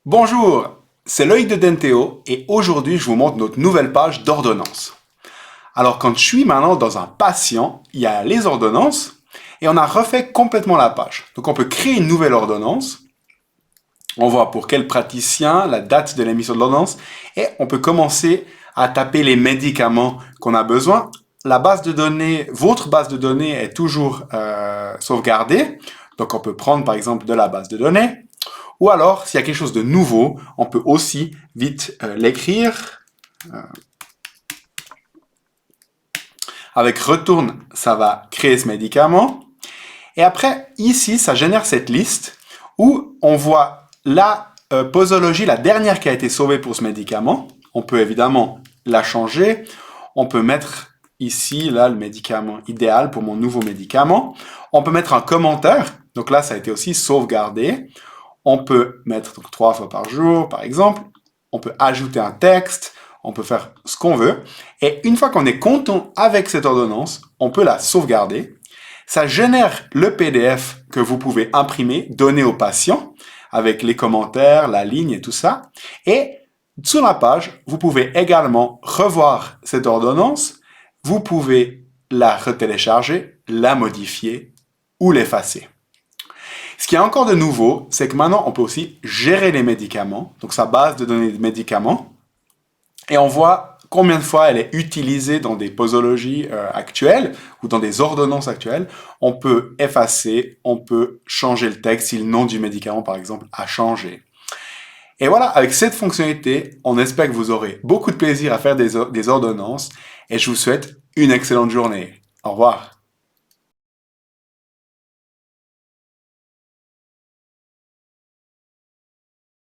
Bonjour, c'est Loïc de Denteo et aujourd'hui je vous montre notre nouvelle page d'ordonnance. Alors quand je suis maintenant dans un patient, il y a les ordonnances et on a refait complètement la page. Donc on peut créer une nouvelle ordonnance, on voit pour quel praticien, la date de l'émission de l'ordonnance et on peut commencer à taper les médicaments qu'on a besoin. La base de données, votre base de données est toujours sauvegardée, donc on peut prendre par exemple de la base de données. Ou alors, s'il y a quelque chose de nouveau, on peut aussi vite l'écrire. Avec retourne, ça va créer ce médicament. Et après, ici, ça génère cette liste où on voit la posologie, la dernière qui a été sauvée pour ce médicament. On peut évidemment la changer. On peut mettre ici, là, le médicament idéal pour mon nouveau médicament. On peut mettre un commentaire. Donc là, ça a été aussi sauvegardé. On peut mettre donc 3 fois par jour, par exemple. On peut ajouter un texte. On peut faire ce qu'on veut. Et une fois qu'on est content avec cette ordonnance, on peut la sauvegarder. Ça génère le PDF que vous pouvez imprimer, donner au patient, avec les commentaires, la ligne et tout ça. Et sur la page, vous pouvez également revoir cette ordonnance. Vous pouvez la retélécharger, la modifier ou l'effacer. Ce qui est encore de nouveau, c'est que maintenant, on peut aussi gérer les médicaments, donc sa base de données de médicaments, et on voit combien de fois elle est utilisée dans des posologies actuelles ou dans des ordonnances actuelles. On peut effacer, on peut changer le texte si le nom du médicament, par exemple, a changé. Et voilà, avec cette fonctionnalité, on espère que vous aurez beaucoup de plaisir à faire des ordonnances et je vous souhaite une excellente journée. Au revoir.